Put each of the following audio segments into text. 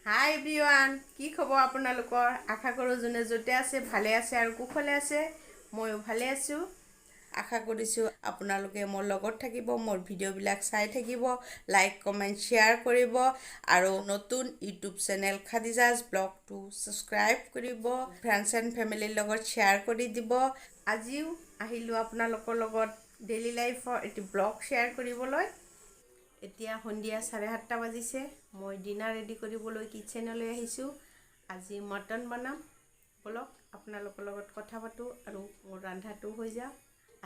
হাই everyone, কি খবৰ আপোনালোকৰ? আশা কৰোঁ যোনে য'তে আছে ভালে আছে আৰু কুশলে আছে। ময়ো ভালে আছোঁ। আশা কৰিছোঁ আপোনালোকে মোৰ লগত থাকিব, মোৰ ভিডিঅ'বিলাক চাই থাকিব, লাইক কমেণ্ট শ্বেয়াৰ কৰিব আৰু নতুন ইউটিউব চেনেল খাদিজাজ ব্লগটো ছাবস্ক্ৰাইব কৰিব, ফ্ৰেণ্ডছ এণ্ড ফেমিলিৰ লগত শ্বেয়াৰ কৰি দিব। আজিও আহিলোঁ আপোনালোকৰ লগত ডেইলি লাইফৰ এটি ব্লগ শ্বেয়াৰ কৰিবলৈ। এতিয়া সন্ধিয়া 7:30 বাজিছে। মই ডিনাৰ ৰেডি কৰিবলৈ কিটচেনলৈ আহিছোঁ। আজি মটন বনাম। বলক আপোনালোকৰ লগত কথা পাতোঁ আৰু মোৰ ৰন্ধাটো হৈ যাওক।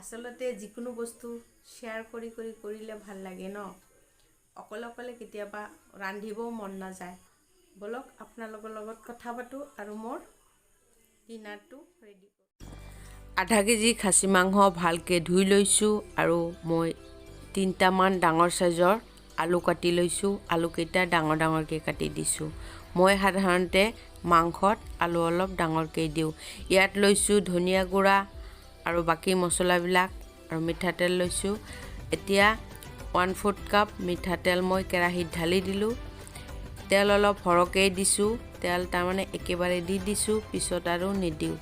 আচলতে যিকোনো বস্তু শ্বেয়াৰ কৰিলে ভাল লাগে ন। অকলে কেতিয়াবা ৰান্ধিবও মন নাযায়। বলক আপোনালোকৰ লগত কথা পাতোঁ আৰু মোৰ ডিনাৰটো ৰেডি কৰোঁ। আধা কেজি খাচী মাংস ভালকৈ ধুই লৈছোঁ আৰু মই 3টামান ডাঙৰ চাইজৰ আলু কাটি লৈছোঁ। আলুকেইটা ডাঙৰকৈ কাটি দিছোঁ। মই সাধাৰণতে মাংসত আলু অলপ ডাঙৰকৈ দিওঁ। ইয়াত লৈছোঁ ধনিয়া গুড়া আৰু বাকী মছলাবিলাক আৰু মিঠাতেল লৈছোঁ। এতিয়া 1/4 কাপ মিঠাতেল মই কেৰাহীত ঢালি দিলোঁ। তেল অলপ সৰহকৈ দিছোঁ। তেল তাৰমানে একেবাৰে দি দিছোঁ, পিছত আৰু নিদিওঁ।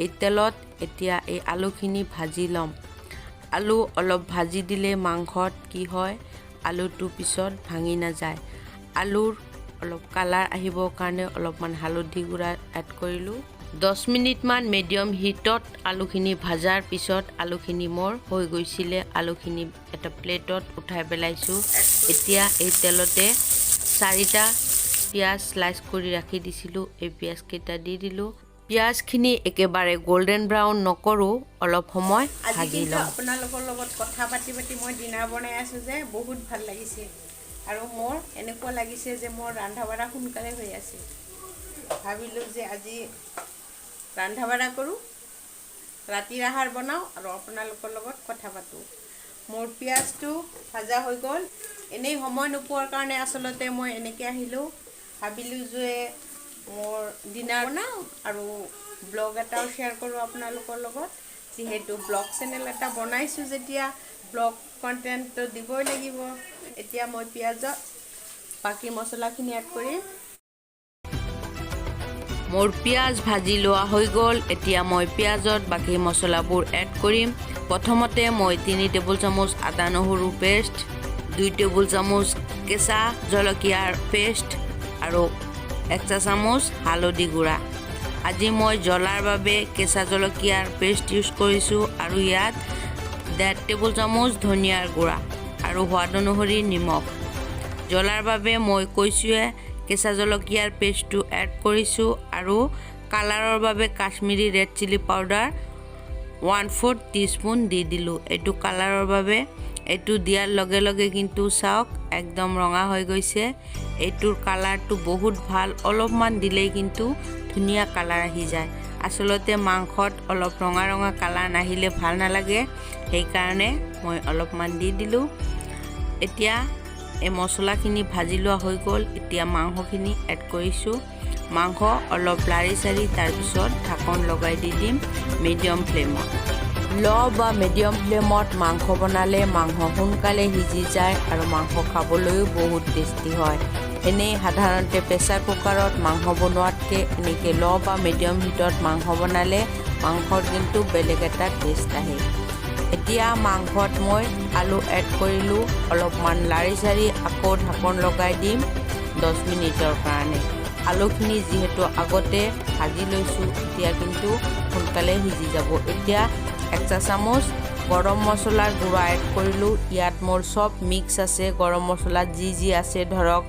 এই তেলত এতিয়া এই আলুখিনি ভাজি ল'ম। আলু অলপ ভাজি দিলে মাংসত কি হয়, আলুটো পিছত ভাঙি নাযায়। আলুৰ অলপ কালাৰ আহিবৰ কাৰণে অলপমান হালধি গুড়া এড কৰিলোঁ। 10 মিনিটমান মিডিয়াম হিটত আলুখিনি ভাজাৰ পিছত আলুখিনি মোৰ হৈ গৈছিলে। আলুখিনি এটা প্লেটত উঠাই পেলাইছোঁ। এতিয়া এই তেলতে 4টা পিঁয়াজ স্লাইচ কৰি ৰাখি দিছিলোঁ। এই পিঁয়াজকেইটা দি দিলোঁ। পিঁয়াজখিনি একেবাৰে গল্ডেন ব্ৰাউন নকৰোঁ, অলপ সময় ভাজি ল'ম। আপোনালোকৰ লগত কথা পাতি মই ডিনাৰ বনাই আছোঁ যে বহুত ভাল লাগিছে আৰু মোৰ এনেকুৱা লাগিছে যে মোৰ ৰন্ধা বঢ়া সোনকালে হৈ আছে। ভাবিলোঁ যে আজি ৰন্ধা বঢ়া কৰোঁ, ৰাতিৰ আহাৰ বনাওঁ আৰু আপোনালোকৰ লগত কথা পাতোঁ। মোৰ পিঁয়াজটো ভাজা হৈ গ'ল। এনেই সময় নোপোৱাৰ কাৰণে আচলতে মই এনেকৈ আহিলোঁ। ভাবিলোঁ যে মোৰ ডিনাৰ বনাওঁ আৰু ব্লগ এটাও শ্বেয়াৰ কৰোঁ আপোনালোকৰ লগত। যিহেতু ব্লগ চেনেল এটা বনাইছোঁ, যেতিয়া ব্লগ কণ্টেণ্টটো দিবই লাগিব। এতিয়া মই পিঁয়াজত বাকী মছলাখিনি এড কৰিম। মোৰ পিঁয়াজ ভাজি লোৱা হৈ গ'ল। এতিয়া মই পিঁয়াজত বাকী মছলাবোৰ এড কৰিম। প্ৰথমতে মই 3 টেবুল চামুচ আদা নহৰু পেষ্ট, 2 টেবুল চামুচ কেঁচা জলকীয়াৰ পেষ্ট আৰু 1 চামুচ হালধি গুড়া। আজি মই জ্বলাৰ বাবে কেঁচা জলকীয়াৰ পেষ্ট ইউজ কৰিছোঁ আৰু ইয়াত 1.5 টেবুল চামুচ ধনিয়াৰ গুড়া আৰু সোৱাদ অনুসৰি নিমখ। জ্বলাৰ বাবে মই কৈছোঁৱে কেঁচা জলকীয়াৰ পেষ্টটো এড কৰিছোঁ আৰু কালাৰৰ বাবে Kashmiri red chilli powder 1/4 teaspoon দি দিলোঁ। এইটো কালাৰৰ বাবে। এইটো দিয়াৰ লগে লগে কিন্তু চাওক একদম ৰঙা হৈ গৈছে। এইটোৰ কালাৰটো বহুত ভাল। অলপমান দিলেই কিন্তু ধুনীয়া কালাৰ আহি যায়। আচলতে মাংসত অলপ ৰঙা কালাৰ নাহিলে ভাল নালাগে, সেইকাৰণে মই অলপমান দি দিলোঁ। এতিয়া এই মছলাখিনি ভাজি লোৱা হৈ গ'ল। এতিয়া মাংসখিনি এড কৰিছোঁ। মাংস অলপ লাৰি চাৰি তাৰপিছত ঢাকন লগাই দি দিম মিডিয়াম ফ্লেমত। ল' বা মিডিয়াম ফ্লেমত মাংস বনালে মাংস সোনকালে সিজি যায় আৰু মাংস খাবলৈও বহুত টেষ্টি হয়। এনেই সাধাৰণতে প্ৰেছাৰ কুকাৰত মাংস বনোৱাতকৈ এনেকৈ ল' বা মিডিয়াম হিটত মাংস বনালে মাংসৰ কিন্তু বেলেগ এটা টেষ্ট আহে। এতিয়া মাংসত মই আলু এড কৰিলোঁ। অলপমান লাৰি চাৰি আকৌ ঢাকন লগাই দিম 10 মিনিটৰ কাৰণে। আলুখিনি যিহেতু আগতে ভাজি লৈছোঁ, এতিয়া কিন্তু সোনকালে সিজি যাব। এতিয়া 1 চামুচ গৰম মছলাৰ গুড়া এড কৰিলোঁ। ইয়াত মোৰ চব মিক্স আছে। গৰম মছলা যি আছে ধৰক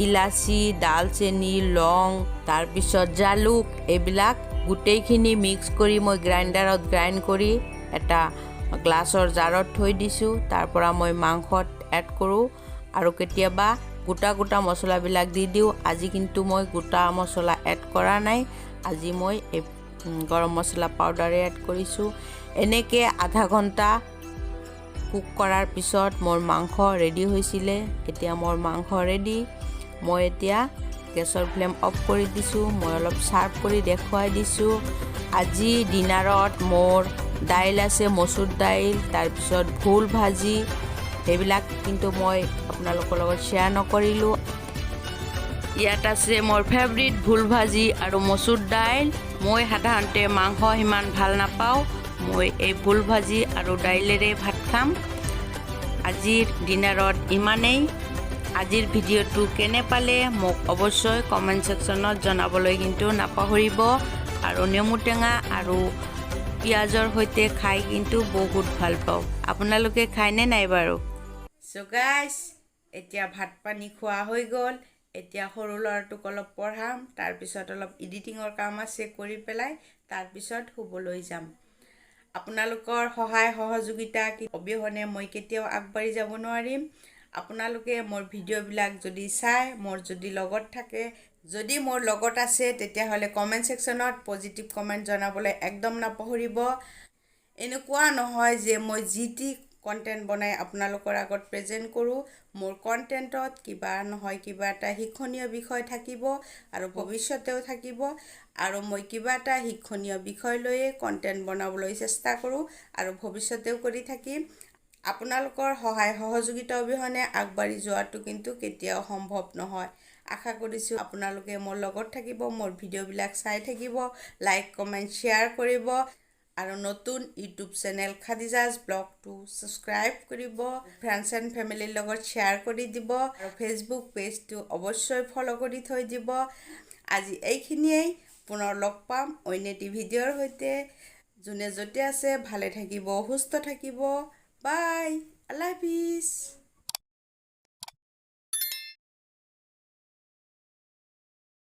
ইলাচি, ডালচেনি, লং, তাৰপিছত জালুক, এইবিলাক গোটেইখিনি মিক্স কৰি মই গ্ৰাইণ্ডাৰত গ্ৰাইণ্ড কৰি এটা গ্লাছৰ জাৰত থৈ দিছোঁ। তাৰ পৰা মই মাংসত এড কৰোঁ আৰু কেতিয়াবা গোটা মছলাবিলাক দি দিওঁ। আজি কিন্তু মই গোটা মছলা এড কৰা নাই। আজি মই এই গৰম মছলা পাউডাৰে এড কৰিছোঁ। এনেকৈ আধা ঘণ্টা কুক কৰাৰ পিছত মোৰ মাংস ৰেডি হৈছিলে। এতিয়া মোৰ মাংস ৰেডি। মই এতিয়া গেছৰ ফ্লেম অফ কৰি দিছোঁ। মই অলপ চাৰ্ভ কৰি দেখুৱাই দিছোঁ। আজি ডিনাৰত মোৰ দাইল আছে, মচুৰ দাইল, তাৰপিছত ভোল ভাজি। সেইবিলাক কিন্তু মই আপোনালোকৰ লগত শ্বেয়াৰ নকৰিলোঁ। ইয়াত আছে মোৰ ফেভৰিট ভোল ভাজি আৰু মচুৰ দাইল। মই সাধাৰণতে মাংস সিমান ভাল নাপাওঁ। মই এই ভোল ভাজি আৰু দাইলেৰে ভাত খাম। আজিৰ ডিনাৰত ইমানেই। আজিৰ ভিডিঅ'টো কেনে পালে মোক অৱশ্যই কমেণ্ট ছেকশ্যনত জনাবলৈ কিন্তু নাপাহৰিব। আৰু নেমু টেঙা আৰু পিঁয়াজৰ সৈতে খাই কিন্তু বহুত ভাল পাওঁ। আপোনালোকে খায়নে নাই বাৰু? চ' গাইজ, এতিয়া ভাত পানী খোৱা হৈ গ'ল। এতিয়া সৰু ল'ৰাটোক অলপ পঢ়াম, তাৰপিছত অলপ এডিটিঙৰ কাম আছে কৰি পেলাই তাৰপিছত শুবলৈ যাম। আপোনালোকৰ সহায় সহযোগিতা অবিহনে মই কেতিয়াও আগবাঢ়ি যাব নোৱাৰিম। আপোনালোকে মোৰ ভিডিঅ'বিলাক যদি চাই, মোৰ যদি লগত থাকে, যদি মোৰ লগত আছে, তেতিয়াহ'লে কমেণ্ট ছেকশ্যনত পজিটিভ কমেণ্ট জনাবলৈ একদম নাপাহৰিব। এনেকুৱা নহয় যে মই যি টি কণ্টেণ্ট বনাই আপোনালোকৰ আগত প্ৰেজেণ্ট কৰোঁ। মোৰ কণ্টেণ্টত কিবা নহয় কিবা এটা শিক্ষণীয় বিষয় থাকিব আৰু ভৱিষ্যতেও থাকিব। আৰু মই কিবা এটা শিক্ষণীয় বিষয় লৈয়ে কণ্টেণ্ট বনাবলৈ চেষ্টা কৰোঁ আৰু ভৱিষ্যতেও কৰি থাকিম। আপোনালোকৰ সহায় সহযোগিতা অবিহনে আগবাঢ়ি যোৱাটো কিন্তু কেতিয়াও সম্ভৱ নহয়। আশা কৰিছোঁ আপোনালোকে মোৰ লগত থাকিব, মোৰ ভিডিঅ'বিলাক চাই থাকিব, লাইক কমেণ্ট শ্বেয়াৰ কৰিব আৰু নতুন ইউটিউব চেনেল খাদিজাজ ব্লগটো ছাবস্ক্ৰাইব কৰিব। ফ্ৰেণ্ডছ এণ্ড ফেমিলিৰ লগত শ্বেয়াৰ কৰি দিব আৰু ফেচবুক পেজটো অৱশ্যই ফ'ল' কৰি থৈ দিব। আজি এইখিনিয়েই। পুনৰ লগ পাম অন্য এটি ভিডিঅ'ৰ সৈতে। যোনে য'তে আছে ভালে থাকিব, সুস্থ থাকিব। বাই, আল্লাহ হাফিজ।